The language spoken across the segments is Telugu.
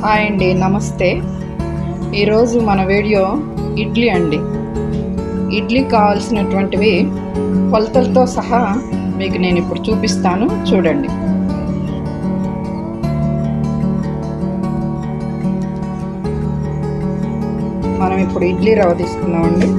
హాయ్ అండి, నమస్తే. ఈరోజు మన వీడియో ఇడ్లీ అండి. ఇడ్లీ కావాల్సినటువంటివి కొలతలతో సహా మీకు నేను ఇప్పుడు చూపిస్తాను, చూడండి. మనం ఇప్పుడు ఇడ్లీ రవ్వ తీసుకున్నామండి.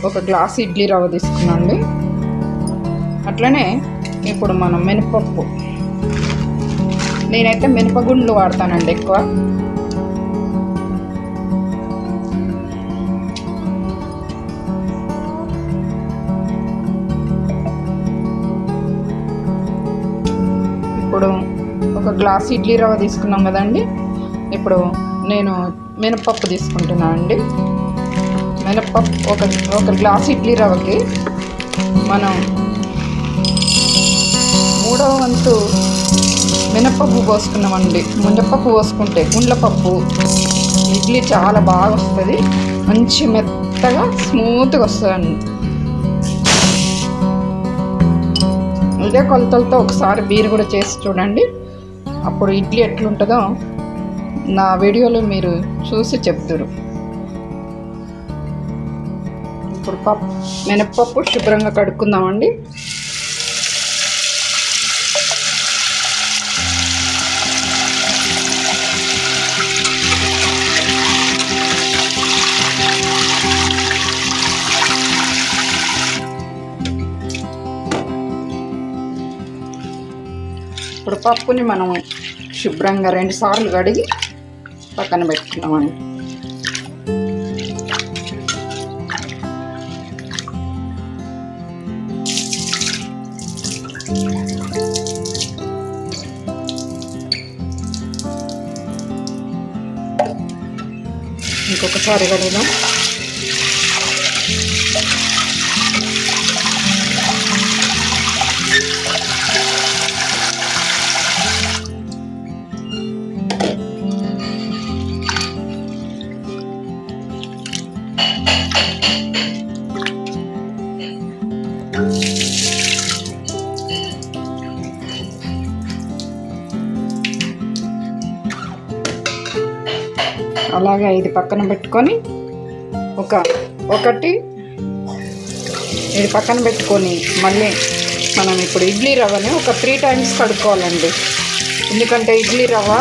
ఒక గ్లాస్ ఇడ్లీ రవ్వ తీసుకున్నాండి. అట్లనే ఇప్పుడు మనం మినపప్పు, నేనైతే మినపగుండ్లు వాడతానండి ఎక్కువ. ఇప్పుడు ఒక గ్లాస్ ఇడ్లీ రవ్వ తీసుకున్నాం కదండి. ఇప్పుడు నేను మినపప్పు తీసుకుంటున్నాను అండి. మినపప్పు ఒక గ్లాస్ ఇడ్లీ రవ్వకి మనం 3వ వంతు మినపప్పు పోసుకున్నామండి. మినపప్పు పోసుకుంటే గుండ్లపప్పు ఇడ్లీ చాలా బాగా వస్తుంది, మంచి మెత్తగా స్మూత్గా వస్తుందండి. ఇదే కొలతలతో ఒకసారి మీరు కూడా చేసి చూడండి, అప్పుడు ఇడ్లీ ఎట్లుంటుందో నా వీడియోలో మీరు చూసి చెప్తారు. ఇప్పుడు మినపప్పు శుభ్రంగా కడుక్కుందామండి. ఇప్పుడు పప్పుని మనం శుభ్రంగా 2 సార్లు కడిగి పక్కన పెట్టుకున్నామండి. ఇంకొకసారి కడుగుదాం. అలాగే ఇది పక్కన పెట్టుకొని ఇది పక్కన పెట్టుకొని మళ్ళీ మనం ఇప్పుడు ఇడ్లీ రవ్వని ఒక 3 టైమ్స్ కడుక్కోవాలండి. ఎందుకంటే ఇడ్లీ రవ్వ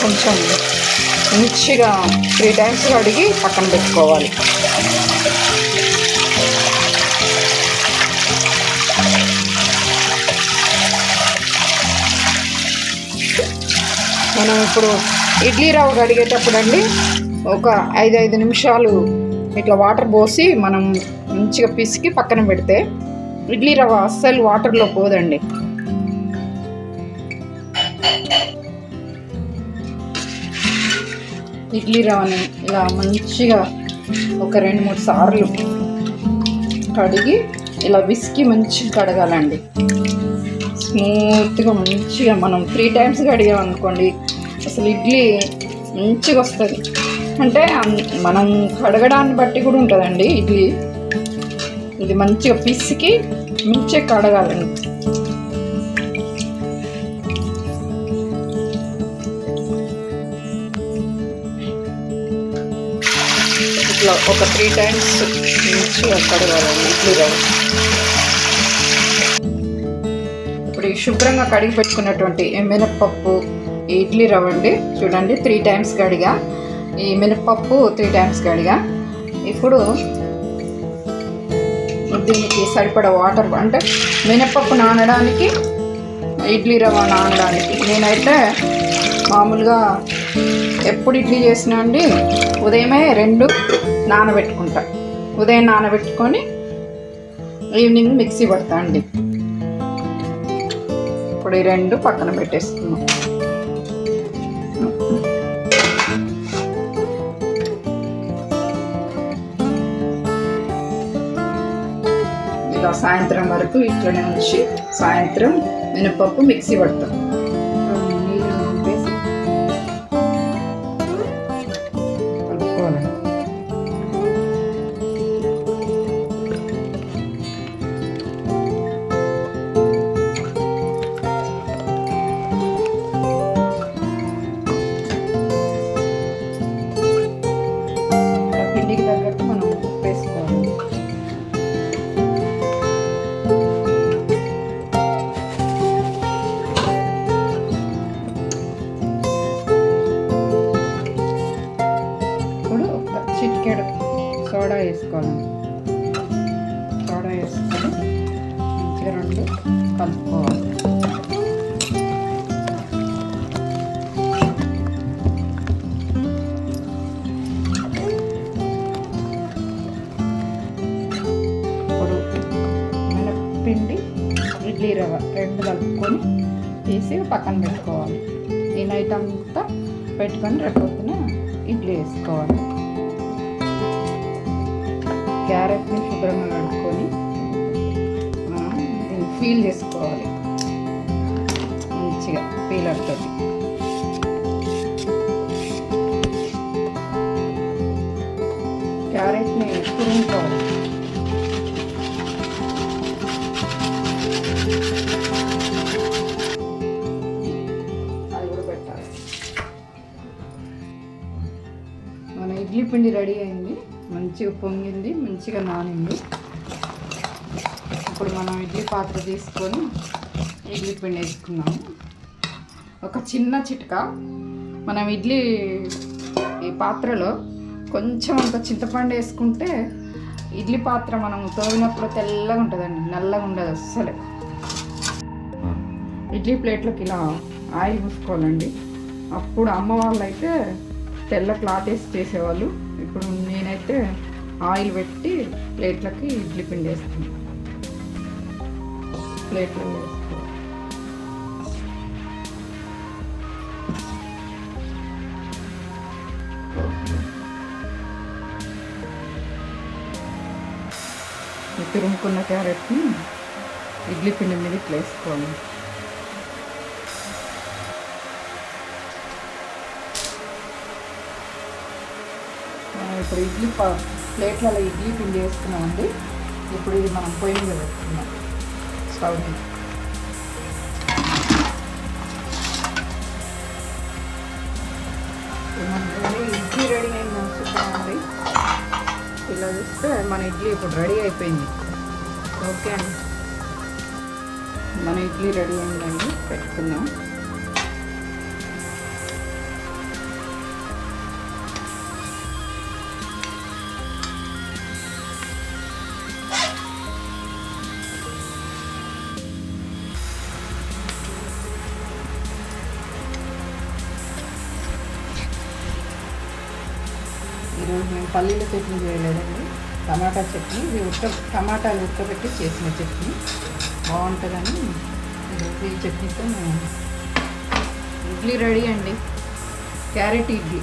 కొంచెం మంచిగా 3 టైమ్స్ కడిగి పక్కన పెట్టుకోవాలి. మనం ఇప్పుడు ఇడ్లీ రవ్వ కడిగేటప్పుడు అండి ఒక 5 నిమిషాలు ఇట్లా వాటర్ పోసి మనం మంచిగా పిసికి పక్కన పెడితే ఇడ్లీ రవ్వ అస్సలు వాటర్లో పోదండి. ఇడ్లీ రవ్వని ఇలా మంచిగా ఒక 2-3 సార్లు కడిగి ఇలా విసికి మంచిగా కడగాలండి. స్మూత్గా మంచిగా మనం 3 టైమ్స్ కడిగామనుకోండి అసలు ఇడ్లీ మంచిగా వస్తుంది. అంటే మనం కడగడాన్ని బట్టి కూడా ఉంటుందండి ఇడ్లీ. ఇది మంచిగా పిసికి మంచిగా కడగాలండి. ఇట్లా ఒక 3 టైమ్స్ మంచిగా కడగాలండి ఇడ్లీ రవ్వ. ఇప్పుడు ఈ శుభ్రంగా కడిగి పెట్టుకున్నటువంటి మినపప్పు ఇడ్లీ రవ్వ అండి, చూడండి 3 టైమ్స్ కడిగా. ఈ మినపప్పు 3 టైమ్స్ కడిగా. ఇప్పుడు దీనికి సరిపడా వాటర్, అంటే మినపప్పు నానడానికి ఇడ్లీ రవ్వ నానడానికి నేనైతే మామూలుగా ఎప్పుడు ఇడ్లీ చేసినా అండి ఉదయమే 2 నానబెట్టుకుంటా. ఉదయం నానబెట్టుకొని ఈవినింగ్ మిక్సీ పడతా అండి. ఇప్పుడు ఈ 2 పక్కన పెట్టేసుకున్నాం. ఇలా సాయంత్రం వరకు ఇట్లనే ఉంచి సాయంత్రం మినపప్పు మిక్సీ పడతాం. కలుపుకోవాలి. ఇప్పుడు మినప్పిండి ఇడ్లీ రవ్వ రెండు కలుపుకొని తీసి పక్కన పెట్టుకోవాలి. ఈ నైట్ అంతా పెట్టుకొని రేపొద్దున ఇడ్లీ వేసుకోవాలి. క్యారెట్ని శుభ్రంగా కడుక్కొని దీన్ని పీల్ చేసుకోవాలి మంచిగా పీలర్ తోటి. క్యారెట్ని తురుముకోవాలి. అది కూడా పెట్టాలి. మన ఇడ్లీ పిండి రెడీ అయింది, మంచిగా పొంగింది, మంచిగా నానింది. ఇప్పుడు మనం ఇడ్లీ పాత్ర తీసుకొని ఇడ్లీ పిండి వేసుకున్నాము. ఒక చిన్న చిట్కా, మనం ఇడ్లీ ఈ పాత్రలో కొంచెం అంత చింతపండు వేసుకుంటే ఇడ్లీ పాత్ర మనం తోమినప్పుడు తెల్లగా ఉంటుందండి, నల్లగా ఉండదు అస్సలు. ఇడ్లీ ప్లేట్లోకి ఇలా ఆయిల్ పూసుకోవాలండి. అప్పుడు అమ్మ వాళ్ళు అయితే తెల్ల క్లాత్ వేసి చేసేవాళ్ళు. ఇప్పుడు నేనైతే ఆయిల్ పెట్టి ప్లేట్లకి ఇడ్లీ పిండి వేస్తాను. ప్లేట్లో వేసుకోవాలి. తురుముకున్న క్యారెట్ని ఇడ్లీ పిండి మీద ఇట్లా వేసుకోవాలి. ఇప్పుడు ఇడ్లీ ప్లేట్లలో ఇడ్లీ పిండి వేసుకున్నామండి. ఇప్పుడు ఇది మనం పొయ్యి మీద పెట్టుకున్నాం స్టవ్ మీద. ఇడ్లీ రెడీ అయింది అనుకుంటున్నామండి. ఇలా చూస్తే మన ఇడ్లీ ఇప్పుడు రెడీ అయిపోయింది. ఓకే అండి, మన ఇడ్లీ రెడీ అయిందండి, పెట్టుకుందాం. ఈరోజు మేము పల్లీల చట్నీ చేయలేదండి, టమాటా చట్నీ. ఇది టమాటాలు ఉడకబెట్టి చేసిన చట్నీ బాగుంటుందని ఈరోజు ఈ చట్నీతో మేము ఇడ్లీ రెడీ అండి. క్యారెట్ ఇడ్లీ.